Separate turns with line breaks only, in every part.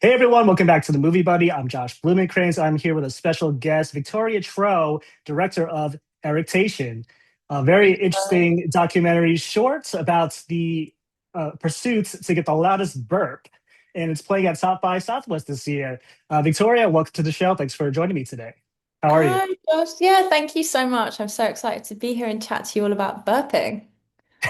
Hey everyone, welcome back to the Movie Buddy. I'm Josh Blumenkranz. I'm here with a special guest, Victoria Trow, director of Eructation, a very interesting documentary short about the pursuit to get the loudest burp. And it's playing at South by Southwest this year. Victoria, welcome to the show. Thanks for joining me today. How are you?
Hi, Josh. Yeah, thank you so much. I'm so excited to be here and chat to you all about burping.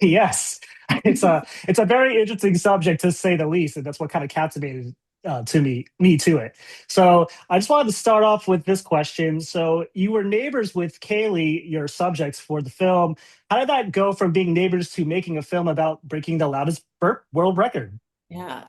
Yes, it's a very interesting subject to say the least, and that's what kind of captivated to me to it. So I just wanted to start off with this question. So you were neighbors with Kaylee, your subjects for the film. How did that go from being neighbors to making a film about breaking the loudest burp world record?
Yeah.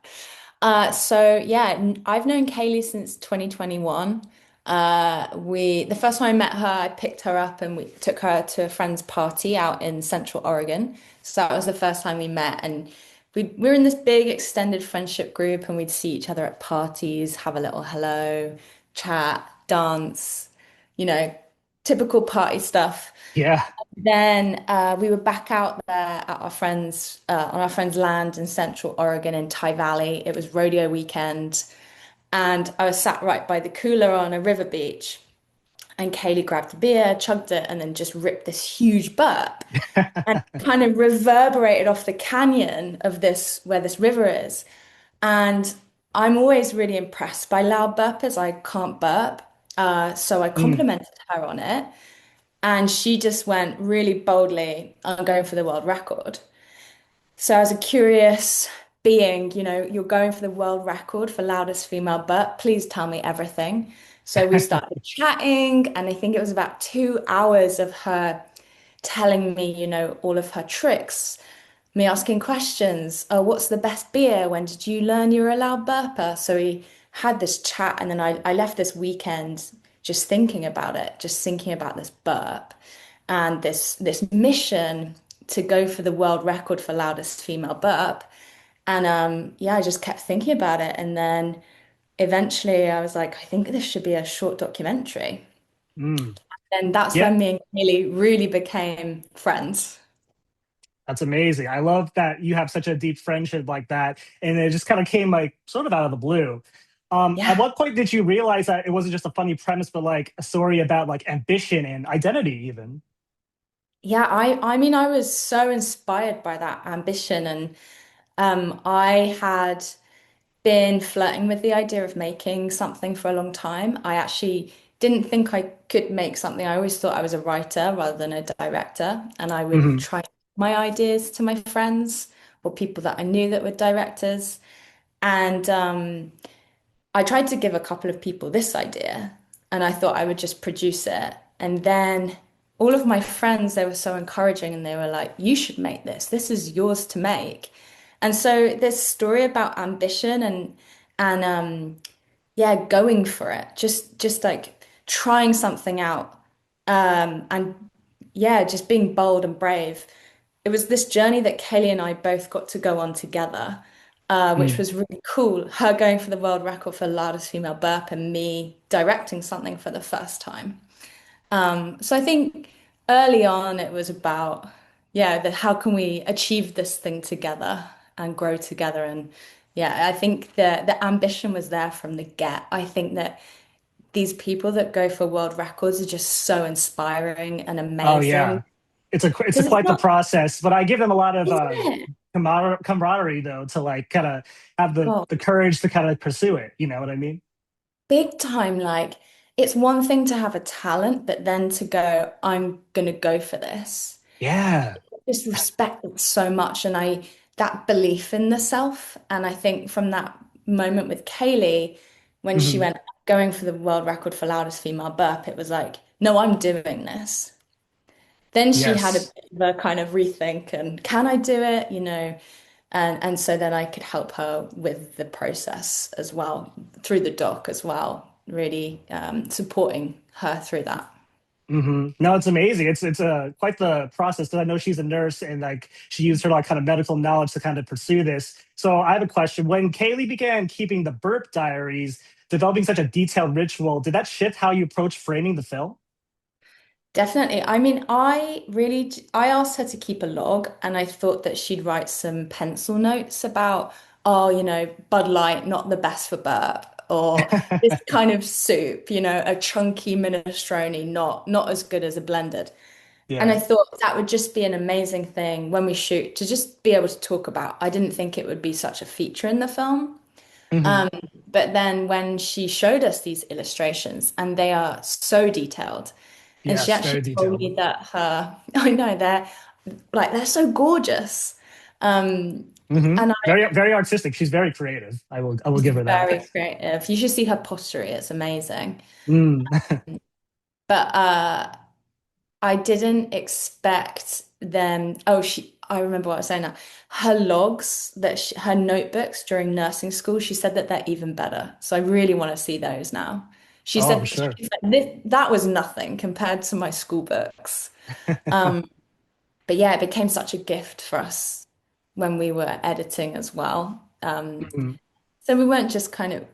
I've known Kaylee since 2021. The first time I met her, I picked her up and we took her to a friend's party out in Central Oregon. So that was the first time we met, and we were in this big extended friendship group, and we'd see each other at parties, have a little hello, chat, dance, you know, typical party stuff.
Yeah.
Then we were back out there at our friends on our friend's land in Central Oregon in Ty Valley. It was rodeo weekend, and I was sat right by the cooler on a river beach. And Kaylee grabbed a beer, chugged it, and then just ripped this huge burp and kind of reverberated off the canyon of this where this river is. And I'm always really impressed by loud burpers. I can't burp, so I
Mm.
complimented her on it. And she just went really boldly, I'm going for the world record. So as a curious being, you're going for the world record for loudest female burp. Please tell me everything. So we started chatting, and I think it was about 2 hours of her telling me, all of her tricks, me asking questions. Oh, what's the best beer? When did you learn you're a loud burper? So we had this chat, and then I left this weekend just thinking about it, just thinking about this burp and this mission to go for the world record for loudest female burp. And yeah, I just kept thinking about it. And then eventually I was like, I think this should be a short documentary.
Mm.
And that's
Yeah,
when me and Kaylee really became friends.
that's amazing. I love that you have such a deep friendship like that, and it just kind of came like sort of out of the blue. At
Yeah.
what point did you realize that it wasn't just a funny premise, but like a story about like ambition and identity, even?
Yeah, I mean, I was so inspired by that ambition, and I had been flirting with the idea of making something for a long time. I actually didn't think I could make something. I always thought I was a writer rather than a director, and I would
Hmm.
try my ideas to my friends or people that I knew that were directors. And I tried to give a couple of people this idea, and I thought I would just produce it. And then all of my friends, they were so encouraging, and they were like, "You should make this. This is yours to make." And so this story about ambition and yeah, going for it, just like trying something out, and yeah, just being bold and brave. It was this journey that Kelly and I both got to go on together, which
Mm.
was really cool. Her going for the world record for loudest female burp and me directing something for the first time. So I think early on it was about, yeah, how can we achieve this thing together and grow together? And yeah, I think the ambition was there from the get. I think that these people that go for world records are just so inspiring and
Oh
amazing
yeah, it's a
because it's
quite the
not,
process, but I give them a lot of
isn't it?
camaraderie though to like kind of have the
Oh,
the courage to kind of pursue it. You know what I mean?
big time. Like, it's one thing to have a talent, but then to go, I'm gonna go for this.
Yeah.
Just respect it so much, and that belief in the self. And I think from that moment with Kaylee, when she
Hmm.
went going for the world record for loudest female burp, it was like, no, I'm doing this. Then she had a
Yes.
bit of a kind of rethink and can I do it? And so then I could help her with the process as well, through the doc as well, really supporting her through that.
No, it's amazing. It's a quite the process because I know she's a nurse and like she used her like kind of medical knowledge to kind of pursue this. So I have a question. When Kaylee began keeping the burp diaries, developing such a detailed ritual, did that shift how you approach framing the film?
Definitely. I mean, I asked her to keep a log, and I thought that she'd write some pencil notes about oh, Bud Light, not the best for burp, or this kind of soup, a chunky minestrone, not as good as a blended. And I
Yeah.
thought that would just be an amazing thing when we shoot to just be able to talk about. I didn't think it would be such a feature in the film.
Hmm.
Um, but then when she showed us these illustrations, and they are so detailed, and she
Yes,
actually
very
told
detailed.
me that I know they're so gorgeous. Um, and
Very, very artistic. She's very creative. I will
she's
give her that.
very creative. You should see her pottery, it's amazing.
Mm.
But I didn't expect them. Oh, I remember what I was saying now. Her logs her notebooks during nursing school, she said that they're even better. So I really want to see those now. She
Oh, I'm
said
sure.
that was nothing compared to my school books. Um, but yeah, it became such a gift for us when we were editing as well.
Mhm.
So we weren't just kind of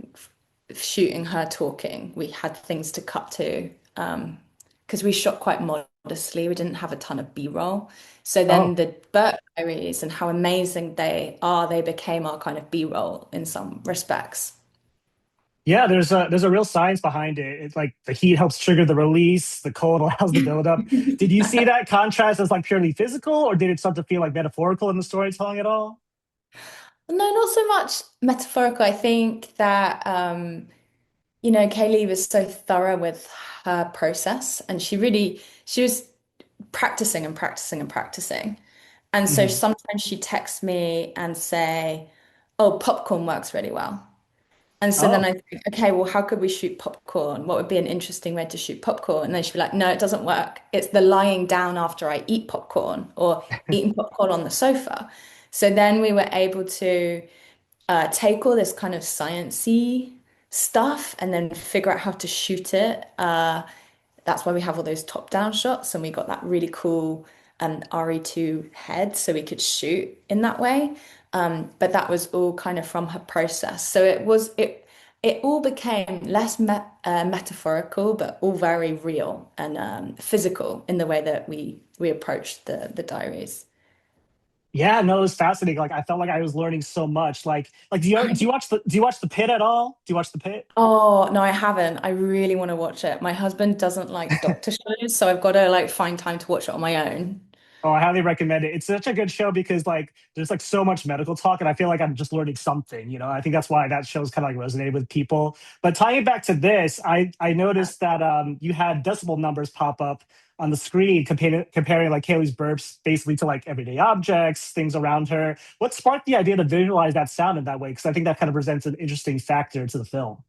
shooting her talking. We had things to cut to because we shot quite modestly. We didn't have a ton of B-roll. So then
Oh,
the Burke diaries and how amazing they are, they became our kind of B-roll in some respects.
yeah. There's a real science behind it. It's like the heat helps trigger the release. The cold allows the buildup. Did you see that contrast as like purely physical, or did it start to feel like metaphorical in the storytelling at all?
No, not so much metaphorical. I think that Kaylee was so thorough with her process and she was practicing and practicing and practicing. And so
Hmm.
sometimes she'd text me and say, oh, popcorn works really well. And so then
Oh,
I think, okay, well, how could we shoot popcorn? What would be an interesting way to shoot popcorn? And then she'd be like, no, it doesn't work. It's the lying down after I eat popcorn or eating popcorn on the sofa. So then we were able to take all this kind of sciencey stuff and then figure out how to shoot it. That's why we have all those top-down shots, and we got that really cool RE2 head, so we could shoot in that way. But that was all kind of from her process. So it all became less metaphorical, but all very real and physical in the way that we approached the diaries.
yeah. No, it was fascinating. Like I felt like I was learning so much. Like do you watch The Pit at all? Do you watch The Pit?
Oh, no, I haven't. I really want to watch it. My husband doesn't like doctor shows, so I've got to like find time to watch it on my own.
Oh, I highly recommend it. It's such a good show because like there's like so much medical talk, and I feel like I'm just learning something. I think that's why that show's kind of like resonated with people. But tying it back to this, I noticed that you had decibel numbers pop up on the screen comparing like Kaylee's burps basically to like everyday objects, things around her. What sparked the idea to visualize that sound in that way? Because I think that kind of presents an interesting factor to the film.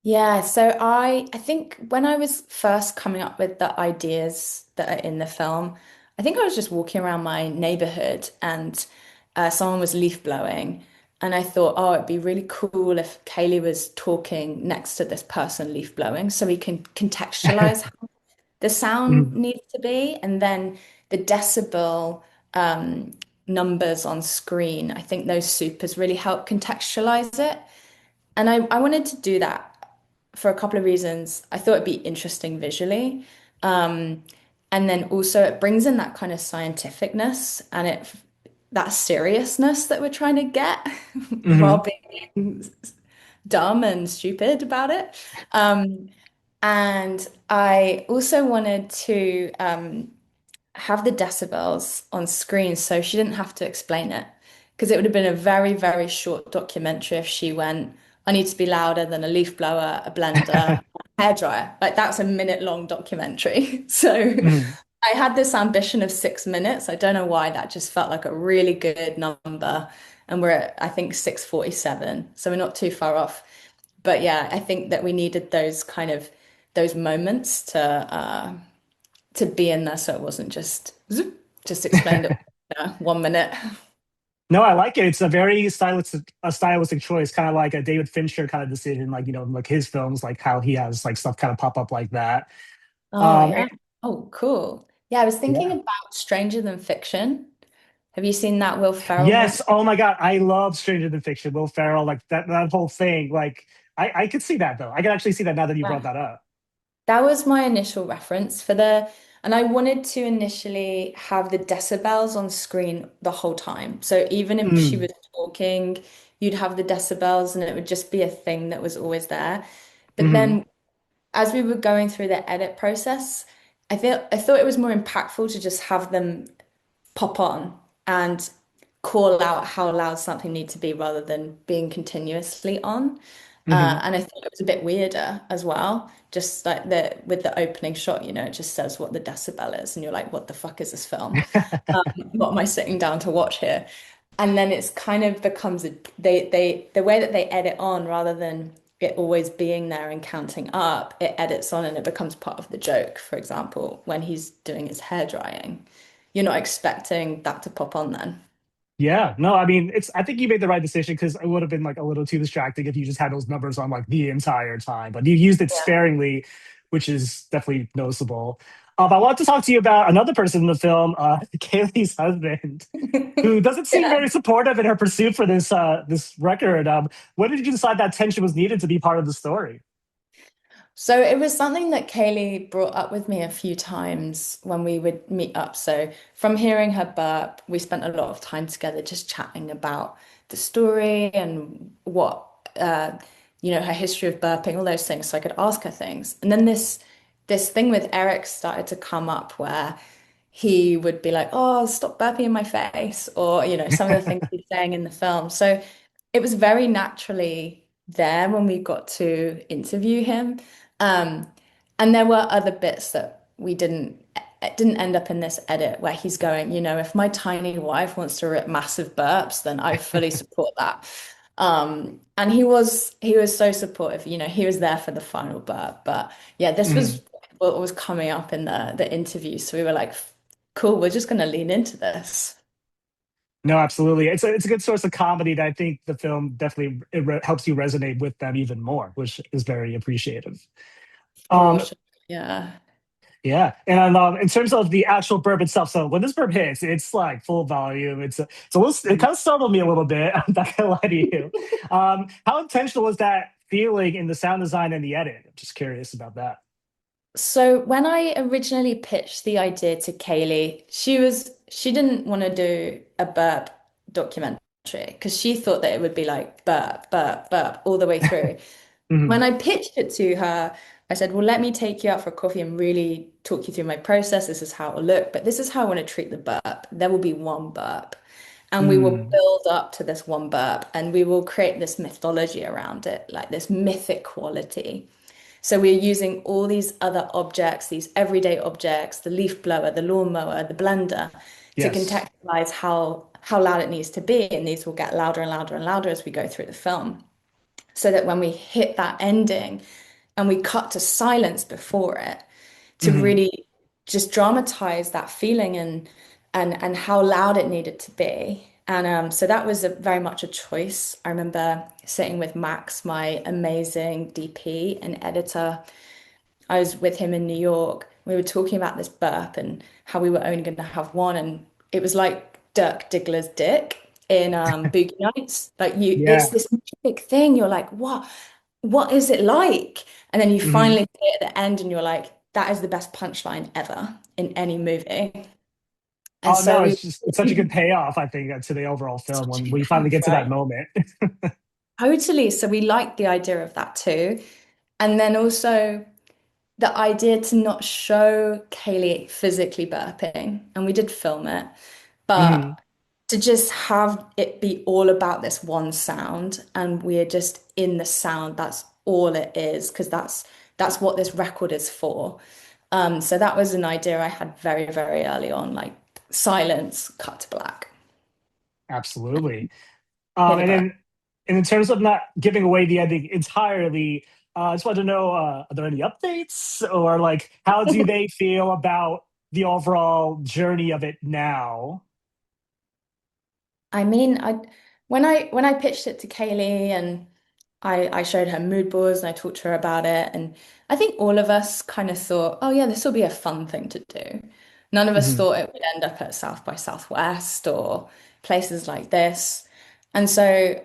Yeah, so I think when I was first coming up with the ideas that are in the film, I think I was just walking around my neighborhood and someone was leaf blowing. And I thought, oh, it'd be really cool if Kaylee was talking next to this person leaf blowing so we can contextualize the sound
Mhm.
needs to be, and then the decibel um, numbers on screen. I think those supers really help contextualize it. And I wanted to do that for a couple of reasons. I thought it'd be interesting visually. Um, and then also it brings in that kind of scientificness and that seriousness that we're trying to get while
Mhm.
being dumb and stupid about it. Um, and I also wanted to have the decibels on screen so she didn't have to explain it. Because it would have been a very, very short documentary if she went, I need to be louder than a leaf blower, a blender, a hairdryer. Like that's a minute long documentary. So
Mhm.
I had this ambition of 6 minutes. I don't know why that just felt like a really good number. And we're at, I think, 6:47. So we're not too far off. But yeah, I think that we needed those moments to be in there so it wasn't just zoop, just explained it 1 minute.
No, I like it. It's a stylistic choice, kind of like a David Fincher kind of decision, like like his films, like how he has like stuff kind of pop up like that.
Oh
Um,
yeah. Oh, cool. Yeah, I was thinking
yeah.
about Stranger Than Fiction. Have you seen that Will Ferrell movie?
Yes. Oh my God, I love Stranger Than Fiction. Will Ferrell, like that whole thing. Like I could see that though. I can actually see that now that you brought
Yeah.
that up.
That was my initial reference for the And I wanted to initially have the decibels on screen the whole time. So even if she
Mm,
was talking, you'd have the decibels and it would just be a thing that was always there. But
hmm.
then as we were going through the edit process, I thought it was more impactful to just have them pop on and call out how loud something needs to be rather than being continuously on.
Hmm.
And I thought it was a bit weirder as well. Just like the with the opening shot, it just says what the decibel is, and you're like, what the fuck is this film? Um, what am I sitting down to watch here? And then it's kind of becomes the way that they edit on rather than it always being there and counting up, it edits on and it becomes part of the joke. For example, when he's doing his hair drying, you're not expecting that to pop on then.
Yeah, no, I mean, I think you made the right decision because it would have been like a little too distracting if you just had those numbers on like the entire time. But you used it sparingly, which is definitely noticeable. I want to talk to you about another person in the film, Kaylee's husband, who doesn't seem
Yeah.
very supportive in her pursuit for this record. When did you decide that tension was needed to be part of the story?
So it was something that Kaylee brought up with me a few times when we would meet up. So from hearing her burp, we spent a lot of time together just chatting about the story and what her history of burping, all those things, so I could ask her things. And then this thing with Eric started to come up where he would be like, "Oh, stop burping in my face," or some of the things he's saying in the film. So it was very naturally there when we got to interview him. Um, and there were other bits that we didn't it didn't end up in this edit where he's going, if my tiny wife wants to rip massive burps, then I fully support that. And he was so supportive, he was there for the final burp. But yeah, this
Mhm.
was what was coming up in the interview. So we were like, cool, we're just gonna lean into this.
No, absolutely. It's a good source of comedy that I think the film definitely helps you resonate with them even more, which is very appreciative.
For
Um,
sure. Yeah.
Yeah, and in terms of the actual burp itself, so when this burp hits, it's like full volume. It's a little. It kind of startled me a little bit. I'm not gonna lie to you. How intentional was that feeling in the sound design and the edit? I'm just curious about that.
So when I originally pitched the idea to Kaylee, she didn't want to do a burp documentary because she thought that it would be like burp, burp, burp all the way through.
Hmm.
When I pitched it to her, I said, well, let me take you out for coffee and really talk you through my process. This is how it will look, but this is how I want to treat the burp. There will be one burp. And we will
Mm.
build up to this one burp and we will create this mythology around it, like this mythic quality. So we're using all these other objects, these everyday objects, the leaf blower, the lawnmower, the blender, to
Yes.
contextualize how loud it needs to be. And these will get louder and louder and louder as we go through the film. So that when we hit that ending and we cut to silence before it, to
Hmm.
really just dramatize that feeling and how loud it needed to be. And so that was very much a choice. I remember sitting with Max, my amazing DP and editor. I was with him in New York. We were talking about this burp and how we were only going to have one, and it was like Dirk Diggler's dick in Boogie Nights. Like it's
Yeah.
this mythic thing. You're like, what is it like? And then you
Hmm.
finally see it at the end, and you're like, that is the best punchline ever in any movie. And
Oh
so
no,
we
it's such a good payoff. I think to the overall film
such a
when
good
we finally
payoff,
get to that
right?
moment.
Totally. So we liked the idea of that too. And then also the idea to not show Kaylee physically burping, and we did film it,
Hmm.
but to just have it be all about this one sound, and we're just in the sound. That's all it is, because that's what this record is for. So that was an idea I had very, very early on, like silence, cut to black,
Absolutely.
hear the
And
burp.
then, and in terms of not giving away the ending entirely, I just want to know: are there any updates, or like how do they feel about the overall journey of it now?
I mean, when I pitched it to Kaylee and I showed her mood boards and I talked to her about it, and I think all of us kind of thought, oh yeah, this will be a fun thing to do. None of us
Hmm.
thought it would end up at South by Southwest or places like this. And so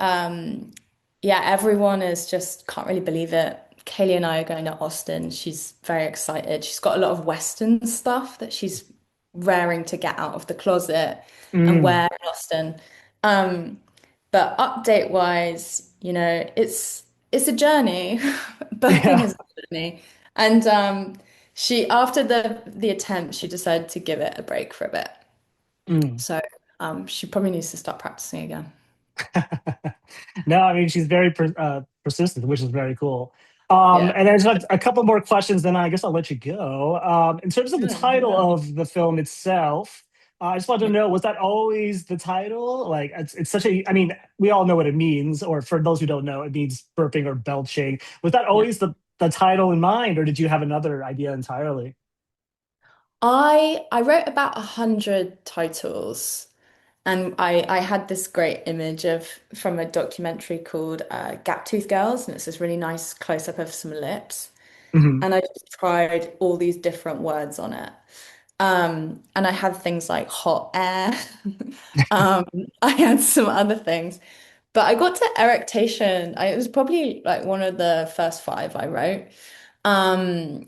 yeah, everyone is just can't really believe it. Kaylee and I are going to Austin. She's very excited. She's got a lot of Western stuff that she's raring to get out of the closet and
Mm.
wear in Austin. Um, but update wise, it's a journey. Burping
Yeah.
is a journey. And she after the attempt, she decided to give it a break for a bit.
Mm.
So she probably needs to start practicing again.
No, I mean she's very persistent, which is very cool.
Yeah.
And there's a couple more questions, then I guess I'll let you go. In terms of the title
Yeah.
of the film itself, I just wanted to know, was that always the title? Like, it's such a, I mean, we all know what it means, or for those who don't know, it means burping or belching. Was that
Yeah.
always the title in mind, or did you have another idea entirely?
I wrote about 100 titles, and I had this great image of from a documentary called Gaptooth Girls, and it's this really nice close up of some lips,
Hmm.
and I just tried all these different words on it. And I had things like hot air. Um, I had some other things, but I got to eructation. It was probably like one of the first five I wrote. Um,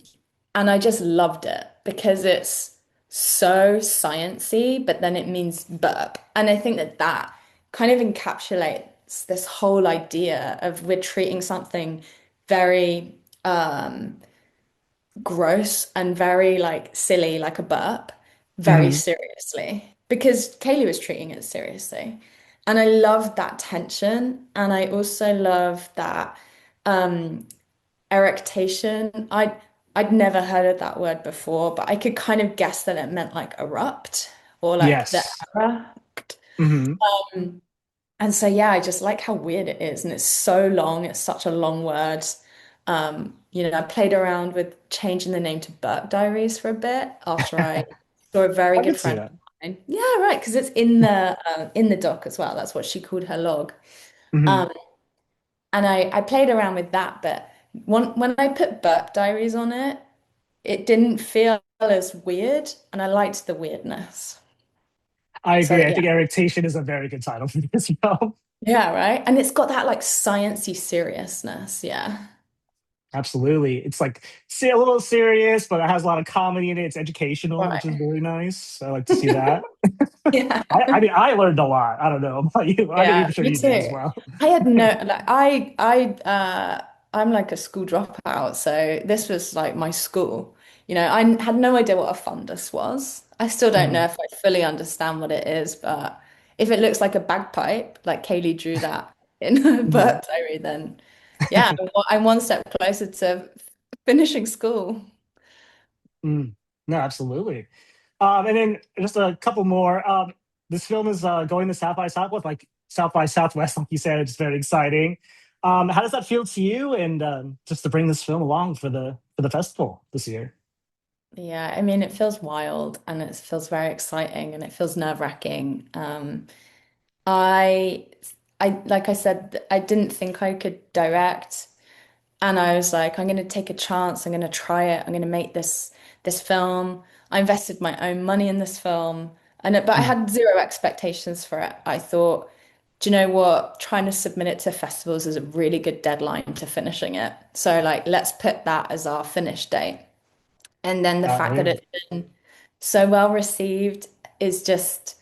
and I just loved it because it's so sciencey, but then it means burp. And I think that that kind of encapsulates this whole idea of we're treating something very gross and very like silly, like a burp, very
Hmm.
seriously. Because Kaylee was treating it seriously. And I love that tension. And I also love that um eructation. I'd never heard of that word before, but I could kind of guess that it meant like erupt or like the
Yes.
erupt.
Hmm.
Um, and so yeah, I just like how weird it is, and it's so long. It's such a long word. I played around with changing the name to Burp Diaries for a bit after I saw a very
I
good
could see
friend
that.
of mine. Yeah, right, because it's in the doc as well. That's what she called her log.
Hmm.
Um, and I played around with that, but when I put Burp Diaries on it, it didn't feel as weird, and I liked the weirdness.
I
So
agree. I
yeah,
think Eructation is a very good title for this film.
yeah, right. And it's got that like sciencey seriousness. Yeah.
Absolutely. It's like a little serious, but it has a lot of comedy in it. It's educational, which is
Right.
really nice. I like to see that.
Yeah.
I mean, I learned a lot. I don't know about you. I'm
Yeah,
sure
me
you did as
too.
well.
I had no like I'm like a school dropout, so this was like my school. I had no idea what a fundus was. I still don't know
Mhm.
if I fully understand what it is, but if it looks like a bagpipe, like Kaylee drew that in her
Mhm.
burp diary, then yeah, I'm one step closer to finishing school.
Mm. No, absolutely. And then just a couple more. This film is going to South by Southwest, like South by Southwest, like you said. It's very exciting. How does that feel to you? And just to bring this film along for the festival this year.
Yeah, I mean, it feels wild and it feels very exciting and it feels nerve-wracking. I like I said, I didn't think I could direct, and I was like, I'm going to take a chance. I'm going to try it. I'm going to make this film. I invested my own money in this film, but I
Mm.
had zero expectations for it. I thought, do you know what? Trying to submit it to festivals is a really good deadline to finishing it. So like, let's put that as our finish date. And then the fact that
Yeah.
it's been so well received is just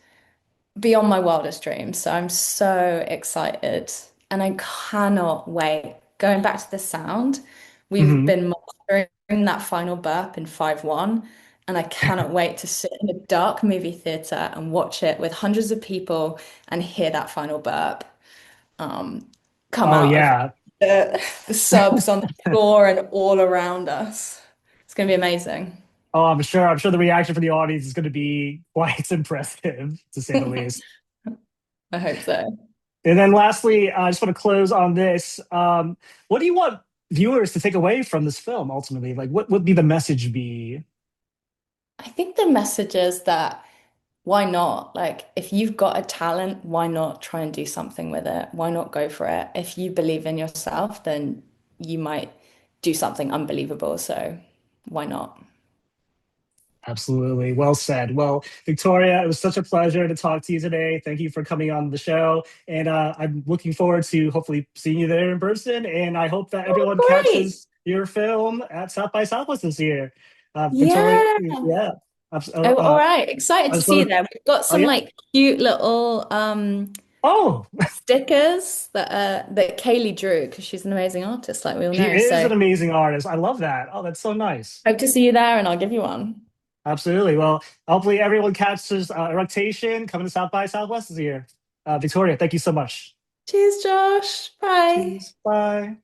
beyond my wildest dreams. So I'm so excited and I cannot wait. Going back to the sound, we've
Hmm.
been mastering that final burp in 5:1, and I cannot wait to sit in a dark movie theater and watch it with hundreds of people and hear that final burp um, come
Oh
out of
yeah.
the subs on the floor and all around us. It's going to be amazing.
Oh, I'm sure. I'm sure the reaction from the audience is going to be quite impressive, to say the least.
I hope so.
And then lastly, I just want to close on this. What do you want viewers to take away from this film ultimately? Like, what would be the message be?
I think the message is that why not? Like, if you've got a talent, why not try and do something with it? Why not go for it? If you believe in yourself, then you might do something unbelievable. So why not?
Absolutely. Well said. Well, Victoria, it was such a pleasure to talk to you today. Thank you for coming on the show. And I'm looking forward to hopefully seeing you there in person. And I hope that
Oh,
everyone
great.
catches, your film at South by Southwest this year. Victoria,
Yeah.
yeah.
Oh, all right. Excited
I
to
just
see you
want to,
there. We've got
oh
some
yeah.
like cute little
Oh,
stickers that Kaylee drew because she's an amazing artist, like we all
she
know.
is
So
an amazing artist. I love that. Oh, that's so nice.
hope to see you there and I'll give you one.
Absolutely. Well, hopefully everyone catches Eructation coming to South by Southwest this year. Victoria, thank you so much.
Cheers, Josh. Bye.
Cheers. Bye.